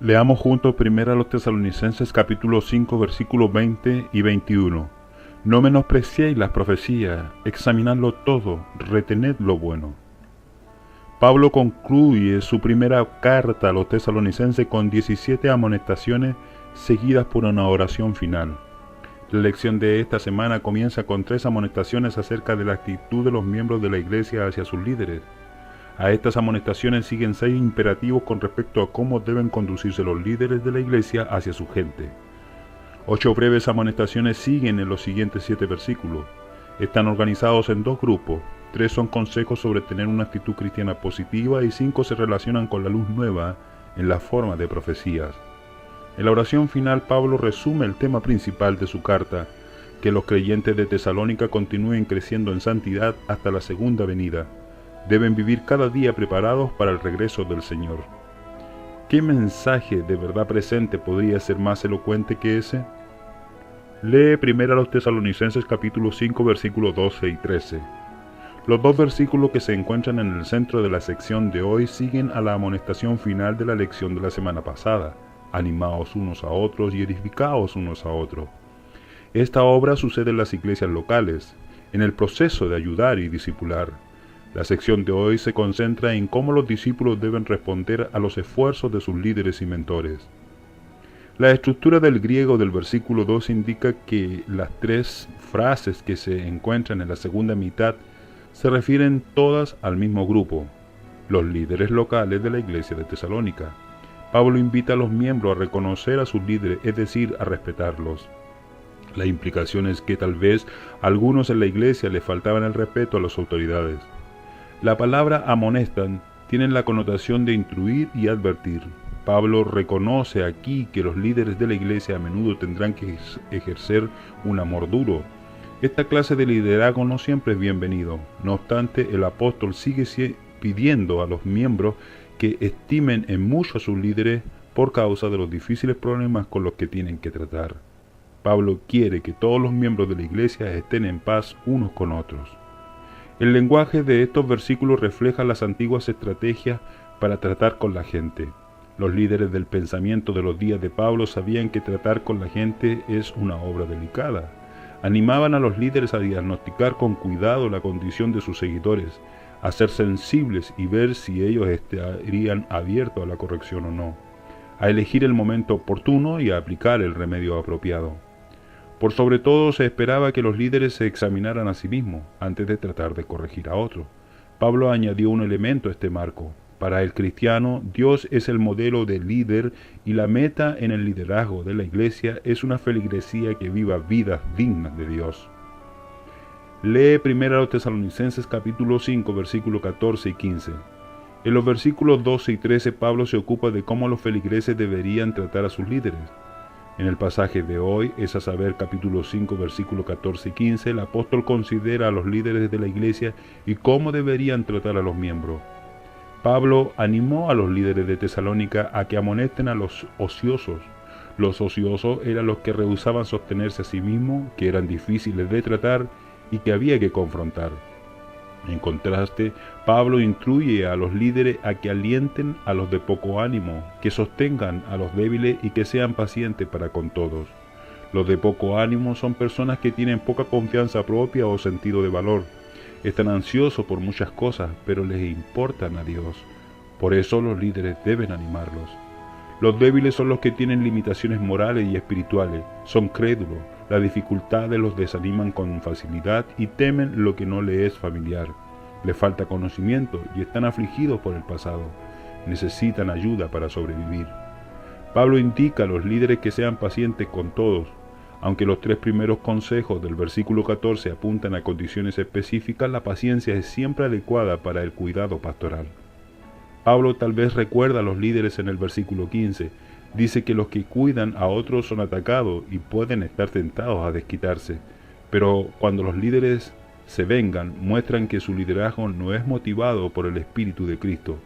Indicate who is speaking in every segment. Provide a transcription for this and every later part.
Speaker 1: Leamos juntos primero a los Tesalonicenses capítulo 5 versículos 20 y 21. No menospreciéis las profecías, examinadlo todo, retened lo bueno. Pablo concluye su primera carta a los Tesalonicenses con 17 amonestaciones seguidas por una oración final. La lección de esta semana comienza con 3 amonestaciones acerca de la actitud de los miembros de la iglesia hacia sus líderes. A estas amonestaciones siguen 6 imperativos con respecto a cómo deben conducirse los líderes de la iglesia hacia su gente. 8 breves amonestaciones siguen en los siguientes 7 versículos. Están organizados en 2 grupos. 3 son consejos sobre tener una actitud cristiana positiva y 5 se relacionan con la luz nueva en la forma de profecías. En la oración final, Pablo resume el tema principal de su carta, que los creyentes de Tesalónica continúen creciendo en santidad hasta la segunda venida. Deben vivir cada día preparados para el regreso del Señor. ¿Qué mensaje de verdad presente podría ser más elocuente que ese? Lee primero a los Tesalonicenses capítulo 5 versículos 12 y 13. Los 2 versículos que se encuentran en el centro de la sección de hoy siguen a la amonestación final de la lección de la semana pasada. Animaos unos a otros y edificaos unos a otros. Esta obra sucede en las iglesias locales, en el proceso de ayudar y discipular. La sección de hoy se concentra en cómo los discípulos deben responder a los esfuerzos de sus líderes y mentores. La estructura del griego del versículo 2 indica que las 3 frases que se encuentran en la segunda mitad se refieren todas al mismo grupo, los líderes locales de la iglesia de Tesalónica. Pablo invita a los miembros a reconocer a sus líderes, es decir, a respetarlos. La implicación es que tal vez a algunos en la iglesia les faltaban el respeto a las autoridades. La palabra amonestan tiene la connotación de instruir y advertir. Pablo reconoce aquí que los líderes de la iglesia a menudo tendrán que ejercer un amor duro. Esta clase de liderazgo no siempre es bienvenido. No obstante, el apóstol sigue pidiendo a los miembros que estimen en mucho a sus líderes por causa de los difíciles problemas con los que tienen que tratar. Pablo quiere que todos los miembros de la iglesia estén en paz unos con otros. El lenguaje de estos versículos refleja las antiguas estrategias para tratar con la gente. Los líderes del pensamiento de los días de Pablo sabían que tratar con la gente es una obra delicada. Animaban a los líderes a diagnosticar con cuidado la condición de sus seguidores, a ser sensibles y ver si ellos estarían abiertos a la corrección o no, a elegir el momento oportuno y a aplicar el remedio apropiado. Por sobre todo se esperaba que los líderes se examinaran a sí mismos antes de tratar de corregir a otros. Pablo añadió un elemento a este marco. Para el cristiano, Dios es el modelo de líder y la meta en el liderazgo de la iglesia es una feligresía que viva vidas dignas de Dios. Lee primero a los Tesalonicenses capítulo 5 versículos 14 y 15. En los versículos 12 y 13 Pablo se ocupa de cómo los feligreses deberían tratar a sus líderes. En el pasaje de hoy, es a saber capítulo 5 versículos 14 y 15, el apóstol considera a los líderes de la iglesia y cómo deberían tratar a los miembros. Pablo animó a los líderes de Tesalónica a que amonesten a los ociosos. Los ociosos eran los que rehusaban sostenerse a sí mismos, que eran difíciles de tratar y que había que confrontar. En contraste, Pablo instruye a los líderes a que alienten a los de poco ánimo, que sostengan a los débiles y que sean pacientes para con todos. Los de poco ánimo son personas que tienen poca confianza propia o sentido de valor. Están ansiosos por muchas cosas, pero les importan a Dios. Por eso los líderes deben animarlos. Los débiles son los que tienen limitaciones morales y espirituales, son crédulos, las dificultades los desaniman con facilidad y temen lo que no les es familiar. Les falta conocimiento y están afligidos por el pasado. Necesitan ayuda para sobrevivir. Pablo indica a los líderes que sean pacientes con todos. Aunque los 3 primeros consejos del versículo 14 apuntan a condiciones específicas, la paciencia es siempre adecuada para el cuidado pastoral. Pablo tal vez recuerda a los líderes en el versículo 15. Dice que los que cuidan a otros son atacados y pueden estar tentados a desquitarse. Pero cuando los líderes se vengan, muestran que su liderazgo no es motivado por el Espíritu de Cristo.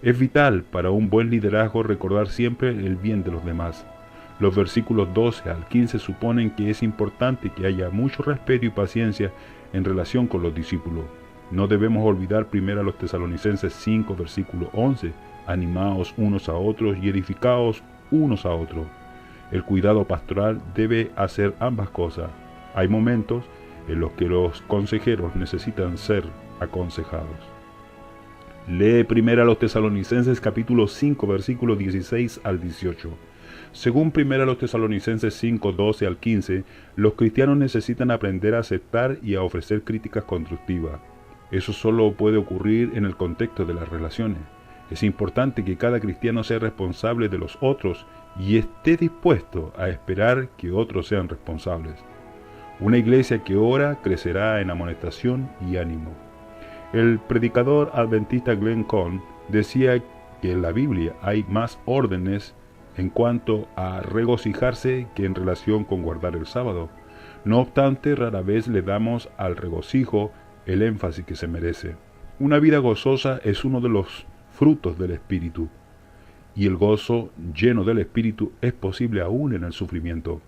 Speaker 1: Es vital para un buen liderazgo recordar siempre el bien de los demás. Los versículos 12 al 15 suponen que es importante que haya mucho respeto y paciencia en relación con los discípulos. No debemos olvidar primero a los Tesalonicenses 5, versículo 11, Animaos unos a otros y edificaos unos a otros. El cuidado pastoral debe hacer ambas cosas. Hay momentos en los que los consejeros necesitan ser aconsejados. Lee primero a los Tesalonicenses capítulo 5 versículos 16 al 18. Según primero a los Tesalonicenses 5, 12 al 15, los cristianos necesitan aprender a aceptar y a ofrecer críticas constructivas. Eso solo puede ocurrir en el contexto de las relaciones. Es importante que cada cristiano sea responsable de los otros y esté dispuesto a esperar que otros sean responsables. Una iglesia que ora crecerá en amonestación y ánimo. El predicador adventista Glenn Cohn decía que en la Biblia hay más órdenes en cuanto a regocijarse que en relación con guardar el sábado. No obstante, rara vez le damos al regocijo el énfasis que se merece. Una vida gozosa es uno de los frutos del Espíritu, y el gozo lleno del Espíritu es posible aún en el sufrimiento.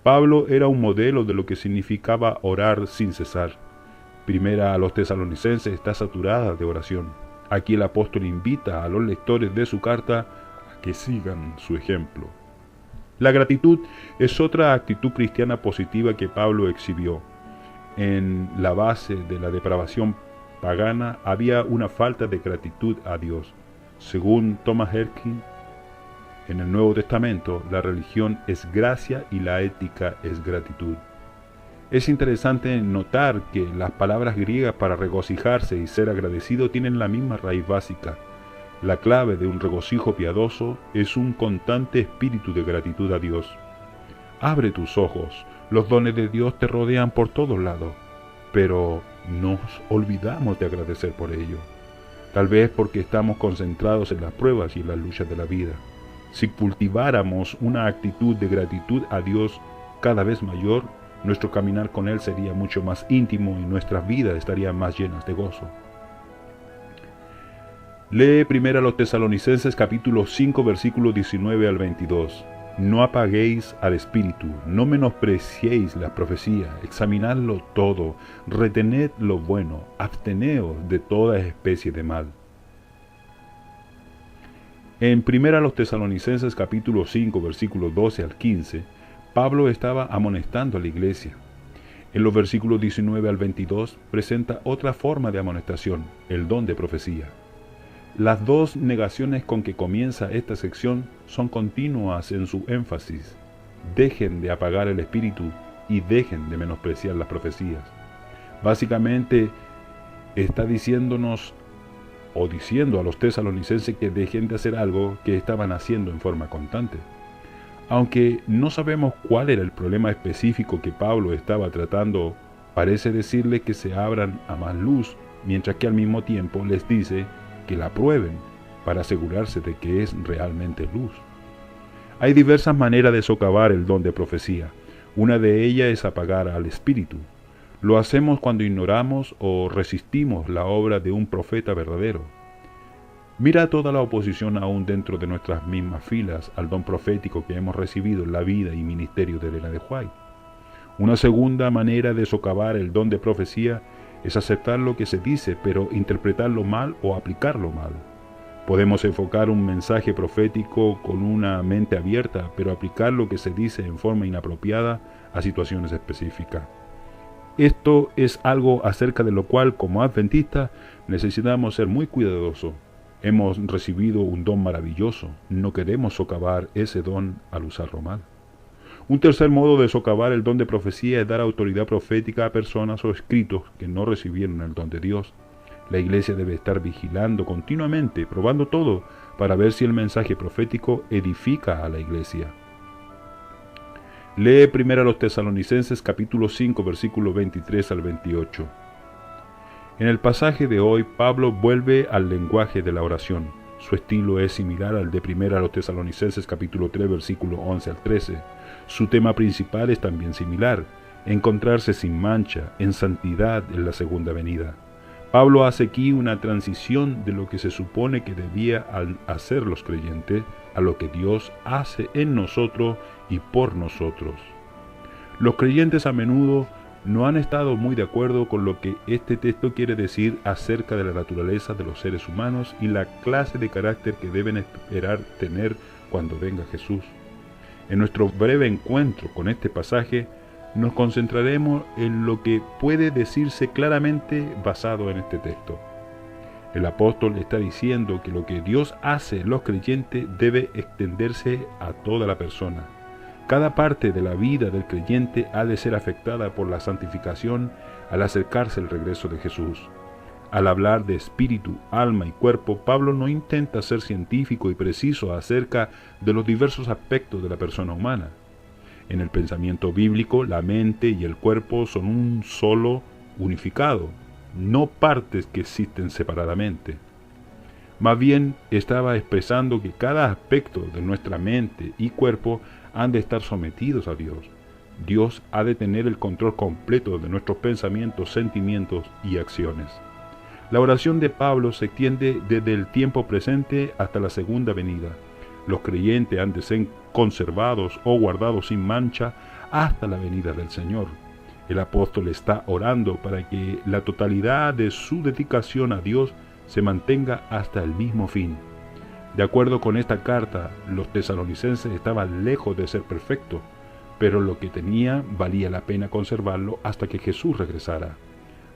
Speaker 1: Pablo era un modelo de lo que significaba orar sin cesar. Primera a los Tesalonicenses está saturada de oración. Aquí el apóstol invita a los lectores de su carta a que sigan su ejemplo. La gratitud es otra actitud cristiana positiva que Pablo exhibió. En la base de la depravación pagana había una falta de gratitud a Dios. Según Thomas Erskine, en el Nuevo Testamento, la religión es gracia y la ética es gratitud. Es interesante notar que las palabras griegas para regocijarse y ser agradecido tienen la misma raíz básica. La clave de un regocijo piadoso es un constante espíritu de gratitud a Dios. Abre tus ojos, los dones de Dios te rodean por todos lados, pero nos olvidamos de agradecer por ello. Tal vez porque estamos concentrados en las pruebas y en las luchas de la vida. Si cultiváramos una actitud de gratitud a Dios cada vez mayor, nuestro caminar con Él sería mucho más íntimo y nuestras vidas estarían más llenas de gozo. Lee primero a los Tesalonicenses capítulo 5 versículos 19 al 22. No apaguéis al espíritu, no menospreciéis la profecía, examinadlo todo, retened lo bueno, absteneos de toda especie de mal. En primero a los Tesalonicenses capítulo 5 versículos 12 al 15, Pablo estaba amonestando a la iglesia. En los versículos 19 al 22 presenta otra forma de amonestación, el don de profecía. Las dos negaciones con que comienza esta sección son continuas en su énfasis. Dejen de apagar el espíritu y dejen de menospreciar las profecías. Básicamente está diciéndonos o diciendo a los tesalonicenses que dejen de hacer algo que estaban haciendo en forma constante. Aunque no sabemos cuál era el problema específico que Pablo estaba tratando, parece decirle que se abran a más luz, mientras que al mismo tiempo les dice que la prueben para asegurarse de que es realmente luz. Hay diversas maneras de socavar el don de profecía. Una de ellas es apagar al espíritu. Lo hacemos cuando ignoramos o resistimos la obra de un profeta verdadero. Mira toda la oposición aún dentro de nuestras mismas filas al don profético que hemos recibido en la vida y ministerio de Elena de White. Una segunda manera de socavar el don de profecía es aceptar lo que se dice, pero interpretarlo mal o aplicarlo mal. Podemos enfocar un mensaje profético con una mente abierta, pero aplicar lo que se dice en forma inapropiada a situaciones específicas. Esto es algo acerca de lo cual, como adventistas, necesitamos ser muy cuidadosos. Hemos recibido un don maravilloso, no queremos socavar ese don al usarlo mal. Un tercer modo de socavar el don de profecía es dar autoridad profética a personas o escritos que no recibieron el don de Dios. La iglesia debe estar vigilando continuamente, probando todo, para ver si el mensaje profético edifica a la iglesia. Lee primero a los Tesalonicenses capítulo 5 versículos 23 al 28. En el pasaje de hoy, Pablo vuelve al lenguaje de la oración. Su estilo es similar al de primero a los Tesalonicenses capítulo 3 versículo 11 al 13. Su tema principal es también similar, encontrarse sin mancha, en santidad en la segunda venida. Pablo hace aquí una transición de lo que se supone que debía hacer los creyentes a lo que Dios hace en nosotros y por nosotros. Los creyentes a menudo no han estado muy de acuerdo con lo que este texto quiere decir acerca de la naturaleza de los seres humanos y la clase de carácter que deben esperar tener cuando venga Jesús. En nuestro breve encuentro con este pasaje, nos concentraremos en lo que puede decirse claramente basado en este texto. El apóstol está diciendo que lo que Dios hace en los creyentes debe extenderse a toda la persona. Cada parte de la vida del creyente ha de ser afectada por la santificación al acercarse al regreso de Jesús. Al hablar de espíritu, alma y cuerpo, Pablo no intenta ser científico y preciso acerca de los diversos aspectos de la persona humana. En el pensamiento bíblico, la mente y el cuerpo son un solo unificado, no partes que existen separadamente. Más bien estaba expresando que cada aspecto de nuestra mente y cuerpo han de estar sometidos a Dios. Dios ha de tener el control completo de nuestros pensamientos, sentimientos y acciones. La oración de Pablo se extiende desde el tiempo presente hasta la segunda venida. Los creyentes han de ser conservados o guardados sin mancha hasta la venida del Señor. El apóstol está orando para que la totalidad de su dedicación a Dios se mantenga hasta el mismo fin. De acuerdo con esta carta, los tesalonicenses estaban lejos de ser perfectos, pero lo que tenía valía la pena conservarlo hasta que Jesús regresara.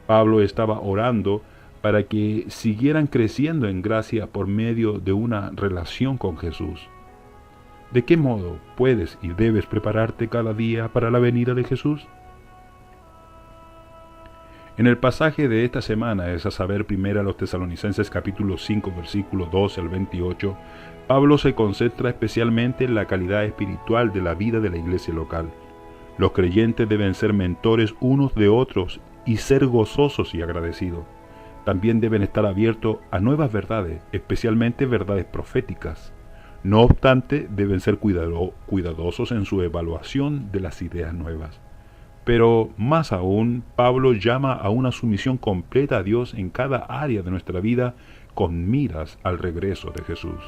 Speaker 1: Pablo estaba orando para que siguieran creciendo en gracia por medio de una relación con Jesús. ¿De qué modo puedes y debes prepararte cada día para la venida de Jesús? En el pasaje de esta semana, es a saber, primera a los Tesalonicenses capítulo 5, versículo 12 al 28, Pablo se concentra especialmente en la calidad espiritual de la vida de la iglesia local. Los creyentes deben ser mentores unos de otros y ser gozosos y agradecidos. También deben estar abiertos a nuevas verdades, especialmente verdades proféticas. No obstante, deben ser cuidadosos en su evaluación de las ideas nuevas. Pero más aún, Pablo llama a una sumisión completa a Dios en cada área de nuestra vida con miras al regreso de Jesús.